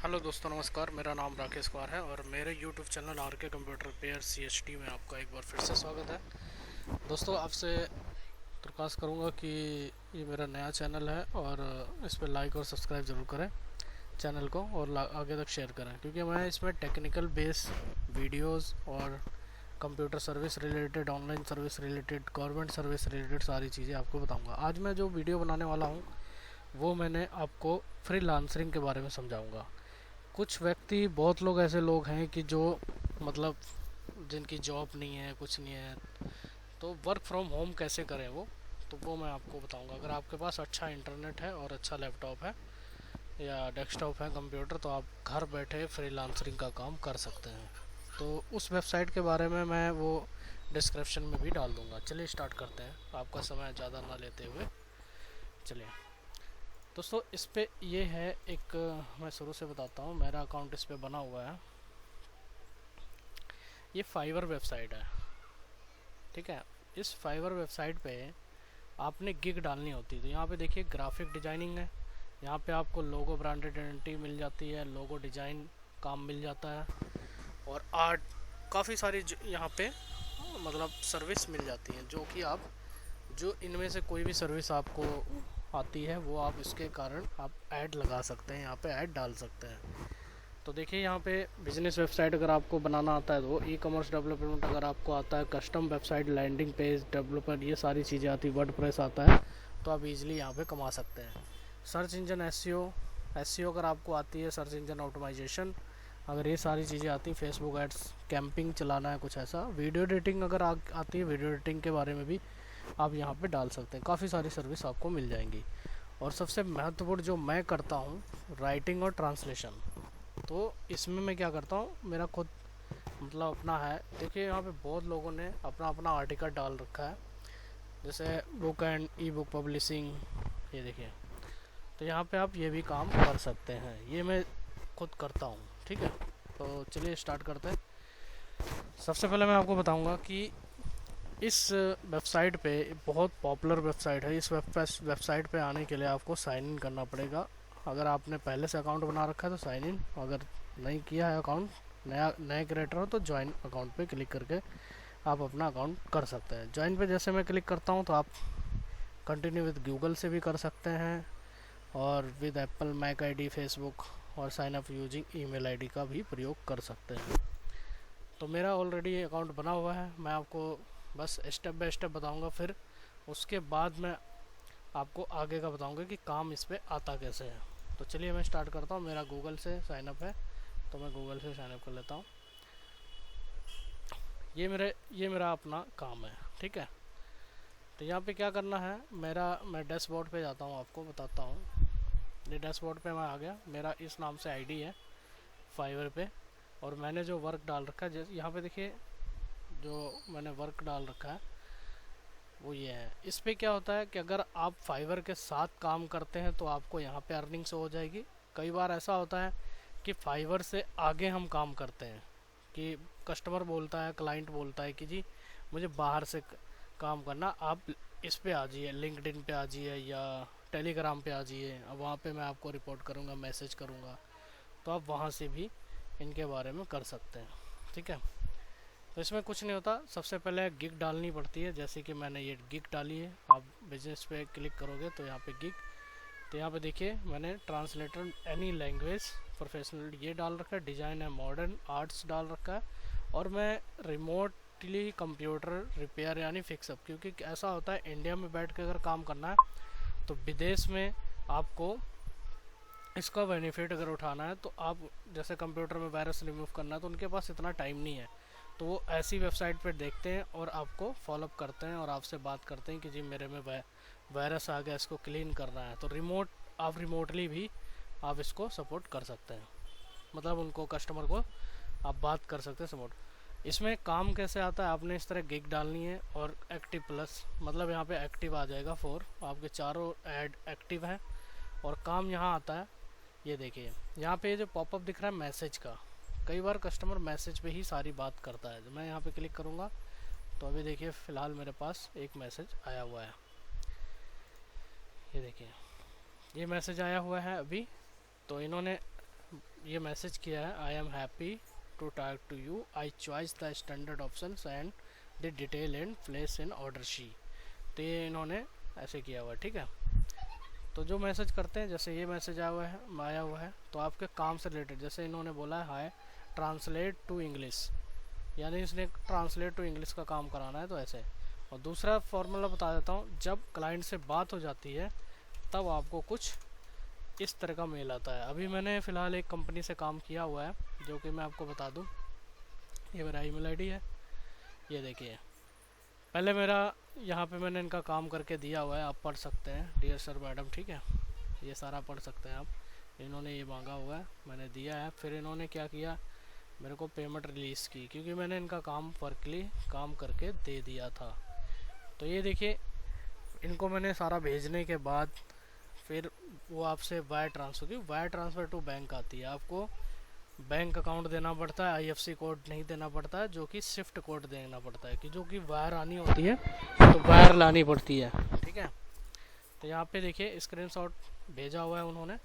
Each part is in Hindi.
हेलो दोस्तों, नमस्कार। मेरा नाम राकेश कुमार है और मेरे यूट्यूब चैनल आर के कंप्यूटर रिपेयर CHT में आपका एक बार फिर से स्वागत है। दोस्तों, आपसे दरख्वास्त करूंगा कि ये मेरा नया चैनल है और इस पर लाइक और सब्सक्राइब ज़रूर करें चैनल को और आगे तक शेयर करें, क्योंकि मैं इसमें टेक्निकल बेस वीडियोस और computer service related, online service related, government service related सारी चीज़ें आपको बताऊंगा। आज मैं जो वीडियो बनाने वाला हूँ वो मैंने आपको फ्रीलांसरिंग के बारे में समझाऊंगा। कुछ व्यक्ति, बहुत लोग ऐसे लोग हैं कि जो मतलब जिनकी जॉब नहीं है, कुछ नहीं है, तो वर्क फ्रॉम होम कैसे करें वो मैं आपको बताऊंगा। अगर आपके पास अच्छा इंटरनेट है और अच्छा लैपटॉप है या डेस्कटॉप है कंप्यूटर, तो आप घर बैठे फ्रीलांसरिंग का काम कर सकते हैं। तो उस वेबसाइट के बारे में मैं वो डिस्क्रिप्शन में भी डाल दूंगा। चलिए स्टार्ट करते हैं, आपका समय ज़्यादा ना लेते हुए। चलिए दोस्तों, इस पे ये है एक, मैं शुरू से बताता हूँ। मेरा अकाउंट इस पे बना हुआ है। ये फाइवर वेबसाइट है, ठीक है। इस फाइवर वेबसाइट पे आपने गिग डालनी होती है। तो यहाँ पे देखिए ग्राफिक डिजाइनिंग है। यहाँ पे आपको लोगो, ब्रांडेड आइडेंटिटी मिल जाती है, लोगो डिजाइन काम मिल जाता है, और आर्ट, काफ़ी सारी यहाँ पे मतलब सर्विस मिल जाती है, जो कि आप, जो इनमें से कोई भी सर्विस आपको आती है वो आप इसके कारण आप ऐड लगा सकते हैं, यहाँ पे ऐड डाल सकते हैं। तो देखिए यहाँ पे बिजनेस वेबसाइट अगर आपको बनाना आता है तो ई कॉमर्स डेवलपमेंट अगर आपको आता है, custom website, landing page developer, ये सारी चीज़ें आती है, वर्डप्रेस आता है, तो आप इजीली यहाँ पे कमा सकते हैं। सर्च इंजन एसईओ अगर आपको आती है, सर्च इंजन ऑप्टिमाइजेशन, अगर ये सारी चीज़ें आती हैं, फेसबुक एड्स, कैंपिंग चलाना है कुछ ऐसा, वीडियो एडिटिंग अगर आती है, वीडियो एडिटिंग के बारे में भी आप यहाँ पे डाल सकते हैं। काफ़ी सारी सर्विस आपको मिल जाएंगी। और सबसे महत्वपूर्ण जो मैं करता हूँ, राइटिंग और ट्रांसलेशन। तो इसमें मैं क्या करता हूँ, मेरा खुद मतलब अपना है। देखिए यहाँ पे बहुत लोगों ने अपना अपना आर्टिकल डाल रखा है, जैसे book and E book publishing, ये देखिए। तो यहाँ पे आप ये भी काम कर सकते हैं, ये मैं खुद करता हूँ, ठीक है। तो चलिए स्टार्ट करते हैं। सबसे पहले मैं आपको बताऊँगा कि इस वेबसाइट पे, बहुत पॉपुलर वेबसाइट है, इस वेबसाइट पे आने के लिए आपको साइन इन करना पड़ेगा। अगर आपने पहले से अकाउंट बना रखा है तो साइन इन, अगर नहीं किया है अकाउंट, नया क्रिएटर हो तो ज्वाइन अकाउंट पे क्लिक करके आप अपना अकाउंट कर सकते हैं। ज्वाइन पे जैसे मैं क्लिक करता हूँ तो आप कंटिन्यू विद गूगल से भी कर सकते हैं, और with Apple, Mac ID, Facebook, और sign up using email ID का भी प्रयोग कर सकते हैं। तो मेरा ऑलरेडी अकाउंट बना हुआ है, मैं आपको बस स्टेप बाय स्टेप बताऊंगा, फिर उसके बाद मैं आपको आगे का बताऊंगा कि काम इस पे आता कैसे है। तो चलिए मैं स्टार्ट करता हूँ। मेरा गूगल से साइनअप है, तो मैं गूगल से साइनअप कर लेता हूँ। ये मेरा अपना काम है, ठीक है। तो यहाँ पे क्या करना है, मैं डैशबोर्ड पे जाता हूँ, आपको बताता हूँ। ये डैशबोर्ड पे मैं आ गया। मेरा इस नाम से आईडी है फाइवर पे, और मैंने जो वर्क डाल रखा है, जैसे यहाँ पे देखिए जो मैंने वर्क डाल रखा है वो ये है। इस पे क्या होता है कि अगर आप फाइवर के साथ काम करते हैं तो आपको यहाँ पे अर्निंग्स हो जाएगी। कई बार ऐसा होता है कि फाइवर से आगे हम काम करते हैं, कि कस्टमर बोलता है, क्लाइंट बोलता है कि जी मुझे बाहर से काम करना, आप इस पे आ जाइए, लिंक्डइन पे आ जाइए या टेलीग्राम पे आ जाइए, अब वहाँ पे मैं आपको रिपोर्ट करूँगा, मैसेज करूँगा। तो आप वहाँ से भी इनके बारे में कर सकते हैं, ठीक है। तो इसमें कुछ नहीं होता, सबसे पहले गिग डालनी पड़ती है। जैसे कि मैंने ये गिग डाली है, आप बिजनेस पे क्लिक करोगे तो यहाँ पे गिग, तो यहाँ पे देखिए मैंने ट्रांसलेटर एनी लैंग्वेज प्रोफेशनल ये डाल रखा है, डिज़ाइन है मॉडर्न, आर्ट्स डाल रखा है, और मैं रिमोटली कंप्यूटर रिपेयर यानी फिक्सअप, क्योंकि ऐसा होता है इंडिया में बैठ के अगर काम करना है तो विदेश में आपको इसका बेनिफिट अगर उठाना है, तो आप जैसे कंप्यूटर में वायरस रिमूव करना है तो उनके पास इतना टाइम नहीं है, तो वो ऐसी वेबसाइट पर देखते हैं और आपको फॉलोअप करते हैं और आपसे बात करते हैं कि जी मेरे में वायरस आ गया, इसको क्लीन करना है। तो आप रिमोटली भी आप इसको सपोर्ट कर सकते हैं, मतलब उनको, कस्टमर को आप बात कर सकते हैं सपोर्ट। इसमें काम कैसे आता है, आपने इस तरह गिग डालनी है और एक्टिव प्लस, मतलब यहाँ पे एक्टिव आ जाएगा 4, आपके चारों ऐड एक्टिव हैं, और काम यहाँ आता है। ये देखिए यहाँ पे जो पॉपअप दिख रहा है मैसेज का, कई बार कस्टमर मैसेज पे ही सारी बात करता है। मैं यहाँ पे क्लिक करूँगा तो अभी देखिए फ़िलहाल मेरे पास एक मैसेज आया हुआ है, ये देखिए ये मैसेज आया हुआ है अभी। तो इन्होंने ये मैसेज किया है, I am happy to talk to you, I choice the standard option and the detail and place in order she. तो ये इन्होंने ऐसे किया हुआ है, ठीक है। तो जो मैसेज करते हैं, जैसे ये मैसेज आया हुआ है तो आपके काम से रिलेटेड, जैसे इन्होंने बोला है हाय ट्रांसलेट टू इंग्लिश, यानी इसने ट्रांसलेट टू इंग्लिश का काम कराना है, तो ऐसे। और दूसरा फॉर्मूला बता देता हूँ, जब क्लाइंट से बात हो जाती है तब आपको कुछ इस तरह का मेल आता है। अभी मैंने फ़िलहाल एक कंपनी से काम किया हुआ है, जो कि मैं आपको बता दूँ। ये मेरा ईमेल आईडी है, ये देखिए। पहले मेरा यहाँ पे मैंने इनका काम करके दिया हुआ है, आप पढ़ सकते हैं, डियर सर मैडम, ठीक है। ये सारा पढ़ सकते हैं आप। इन्होंने ये मांगा हुआ है, मैंने दिया है। फिर इन्होंने क्या किया, मेरे को पेमेंट रिलीज़ की, क्योंकि मैंने इनका काम वर्कली काम करके दे दिया था। तो ये देखिए, इनको मैंने सारा भेजने के बाद फिर वो आपसे वायर ट्रांसफ़र की, वायर ट्रांसफ़र टू बैंक आती है। आपको बैंक अकाउंट देना पड़ता है, आईएफएससी कोड नहीं देना पड़ता है, जो कि स्विफ्ट कोड देना पड़ता है, कि जो कि वायर आनी होती है तो वायर लानी पड़ती है, ठीक है। तो यहाँ पे देखिए स्क्रीनशॉट भेजा हुआ है उन्होंने,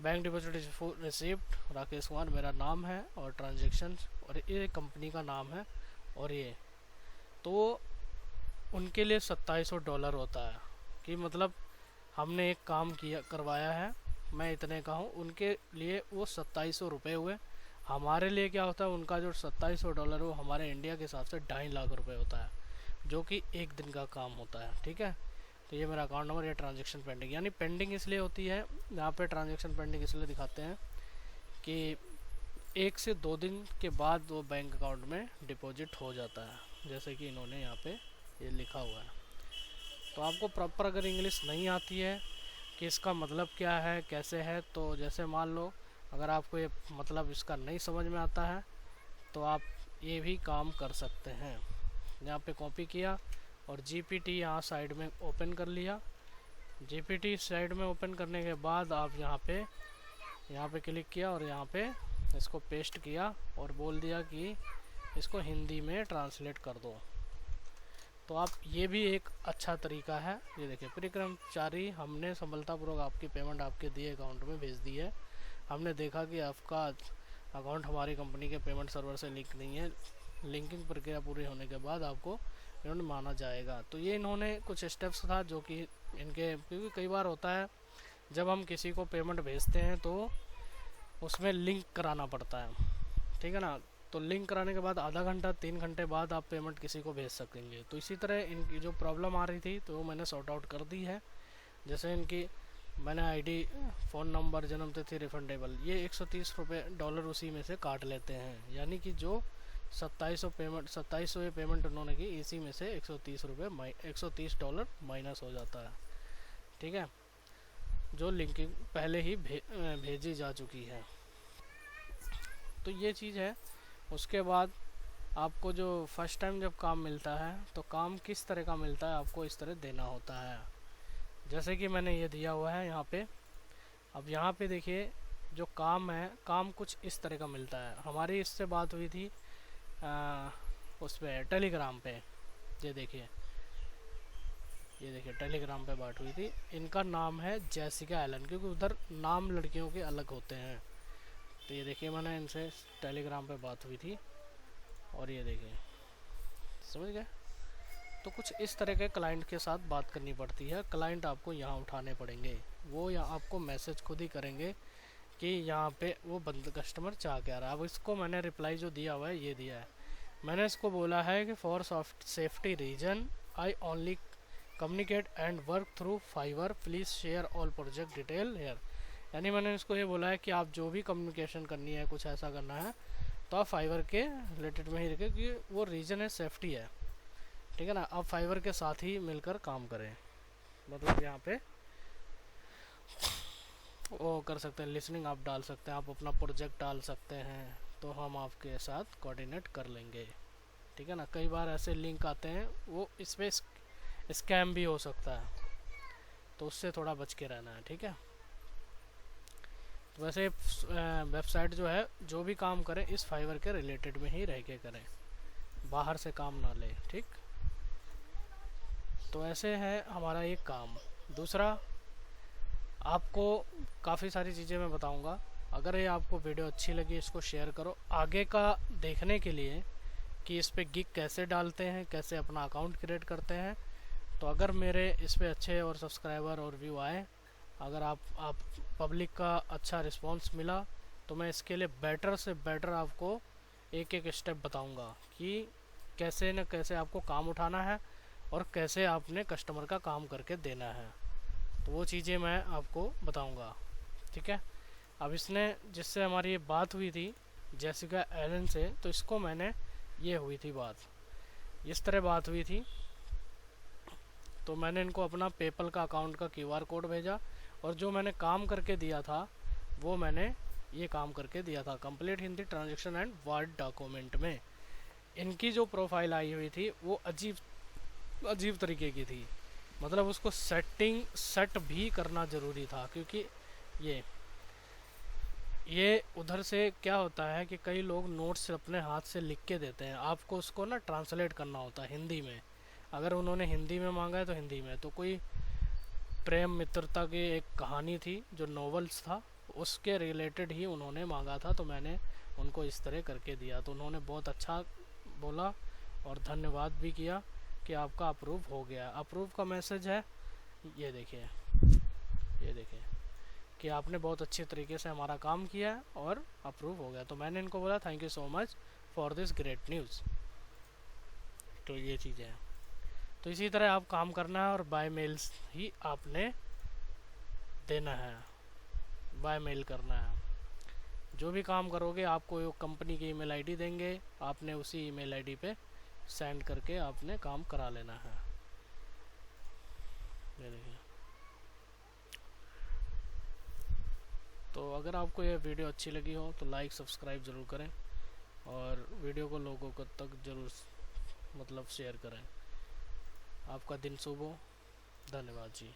bank deposit receipt Rakesh Kumar मेरा नाम है, और ट्रांजेक्शन, और ये कंपनी का नाम है, और ये तो उनके लिए $2700 होता है, कि मतलब हमने एक काम करवाया है, मैं इतने का हूँ, उनके लिए वो $2700 हुए। हमारे लिए क्या होता है, उनका जो $2700 वो हमारे इंडिया के हिसाब से 2.5 लाख रुपए होता है, जो कि एक दिन का काम होता है, ठीक है। तो ये मेरा अकाउंट नंबर, ये ट्रांजेक्शन पेंडिंग, यानी पेंडिंग इसलिए होती है, यहाँ पे ट्रांजेक्शन पेंडिंग इसलिए दिखाते हैं कि 1 से 2 दिन के बाद वो बैंक अकाउंट में डिपॉजिट हो जाता है, जैसे कि इन्होंने यहाँ पे ये लिखा हुआ है। तो आपको प्रॉपर अगर इंग्लिश नहीं आती है कि इसका मतलब क्या है, कैसे है, तो जैसे मान लो अगर आपको ये मतलब इसका नहीं समझ में आता है तो आप ये भी काम कर सकते हैं। यहाँ पे कॉपी किया और जीपीटी यहाँ साइड में ओपन कर लिया। जीपीटी साइड में ओपन करने के बाद आप यहाँ पे क्लिक किया और यहाँ पे इसको पेस्ट किया और बोल दिया कि इसको हिंदी में ट्रांसलेट कर दो। तो आप ये भी एक अच्छा तरीका है। ये देखिए, प्रिय कर्मचारी, हमने सफलतापूर्वक आपकी पेमेंट आपके दिए अकाउंट में भेज दी है। हमने देखा कि आपका अकाउंट हमारी कंपनी के पेमेंट सर्वर से लिंक नहीं है। लिंकिंग प्रक्रिया पूरी होने के बाद आपको पेमेंट माना जाएगा। तो ये इन्होंने कुछ स्टेप्स था जो कि इनके, क्योंकि कई बार होता है जब हम किसी को पेमेंट भेजते हैं तो उसमें लिंक कराना पड़ता है, ठीक है ना। तो लिंक कराने के बाद आधा घंटा 3 घंटे बाद आप पेमेंट किसी को भेज सकेंगे। तो इसी तरह इनकी जो प्रॉब्लम आ रही थी तो वो मैंने सॉर्ट आउट कर दी है। जैसे इनकी मैंने आईडी, फ़ोन नंबर, जन्मतिथि रिफंडेबल, ये $130 उसी में से काट लेते हैं, यानी कि जो 2700 ये पेमेंट उन्होंने की, इसी में से $130 माइनस हो जाता है, ठीक है, जो लिंकिंग पहले ही भेजी जा चुकी है। तो ये चीज़ है। उसके बाद आपको जो फर्स्ट टाइम जब काम मिलता है तो काम किस तरह का मिलता है, आपको इस तरह देना होता है, जैसे कि मैंने ये दिया हुआ है यहाँ पे। अब यहाँ पे देखिए जो काम है, काम कुछ इस तरह का मिलता है। हमारी इससे बात हुई थी उस पर टेलीग्राम पे, ये देखिए टेलीग्राम पे बात हुई थी। इनका नाम है जेसिका एलन, क्योंकि उधर नाम लड़कियों के अलग होते हैं। तो ये देखिए मैंने इनसे टेलीग्राम पे बात हुई थी, और ये देखिए, समझ गए। तो कुछ इस तरह के क्लाइंट के साथ बात करनी पड़ती है। क्लाइंट आपको यहाँ उठाने पड़ेंगे, वो यहाँ आपको मैसेज खुद ही करेंगे कि यहाँ पे वो बंद कस्टमर चाह क्या रहा है। अब इसको मैंने रिप्लाई जो दिया हुआ है ये दिया है, मैंने इसको बोला है कि for safety reason I only communicate and work through Fiverr, please share all project detail here. यानी मैंने इसको ये बोला है कि आप जो भी कम्युनिकेशन करनी है, कुछ ऐसा करना है, तो आप फाइवर के रिलेटेड में ही रखें, क्योंकि वो रीजन है, सेफ्टी है, ठीक है ना। आप फाइवर के साथ ही मिलकर काम करें, मतलब यहाँ पे वो कर सकते हैं, लिसनिंग आप डाल सकते हैं, आप अपना प्रोजेक्ट डाल सकते हैं, तो हम आपके साथ कोऑर्डिनेट कर लेंगे, ठीक है ना। कई बार ऐसे लिंक आते हैं, वो इस पर स्कैम भी हो सकता है, तो उससे थोड़ा बच के रहना है, ठीक है। तो वैसे वेबसाइट जो है, जो भी काम करें इस फाइवर के रिलेटेड में ही रह के करें, बाहर से काम ना लें, ठीक। तो ऐसे है हमारा एक काम। दूसरा, आपको काफ़ी सारी चीज़ें मैं बताऊंगा अगर ये आपको वीडियो अच्छी लगी इसको शेयर करो आगे का देखने के लिए कि इस पे गिग कैसे डालते हैं, कैसे अपना अकाउंट क्रिएट करते हैं। तो अगर मेरे इस पे अच्छे और सब्सक्राइबर और व्यू आए, अगर आप पब्लिक का अच्छा रिस्पांस मिला, तो मैं इसके लिए बेटर से बेटर आपको एक एक स्टेप बताऊंगा कि कैसे न कैसे आपको काम उठाना है और कैसे आपने कस्टमर का काम करके देना है। तो वो चीज़ें मैं आपको बताऊंगा, ठीक है। अब इसने जिससे हमारी ये बात हुई थी जेसिका एलन से, तो इसको मैंने ये हुई थी बात, इस तरह बात हुई थी। तो मैंने इनको अपना पेपल का अकाउंट का क्यूआर कोड भेजा और जो मैंने काम करके दिया था वो मैंने ये काम करके दिया था, complete Hindi transaction and word document में। इनकी जो प्रोफाइल आई हुई थी वो अजीब अजीब तरीके की थी, मतलब उसको सेट भी करना ज़रूरी था, क्योंकि ये उधर से क्या होता है कि कई लोग नोट्स अपने हाथ से लिख के देते हैं, आपको उसको ना ट्रांसलेट करना होता है हिंदी में। अगर उन्होंने हिंदी में मांगा है तो हिंदी में, तो कोई प्रेम मित्रता की एक कहानी थी जो नॉवेल्स था, उसके रिलेटेड ही उन्होंने मांगा था, तो मैंने उनको इस तरह करके दिया। तो उन्होंने बहुत अच्छा बोला और धन्यवाद भी किया कि आपका अप्रूव हो गया। अप्रूव का मैसेज है, ये देखिए, ये देखिए कि आपने बहुत अच्छे तरीके से हमारा काम किया और अप्रूव हो गया। तो मैंने इनको बोला thank you so much for this great news. तो ये चीज़ें हैं। तो इसी तरह आप काम करना है और बाय मेल्स ही आपने देना है, बाय मेल करना है। जो भी काम करोगे आपको कंपनी की ईमेल आईडी देंगे, आपने उसी ईमेल आईडी पे सेंड करके आपने काम करा लेना है। ये देखिए। तो अगर आपको यह वीडियो अच्छी लगी हो तो लाइक सब्सक्राइब ज़रूर करें और वीडियो को लोगों को तक ज़रूर मतलब शेयर करें। आपका दिन शुभ हो। धन्यवाद जी।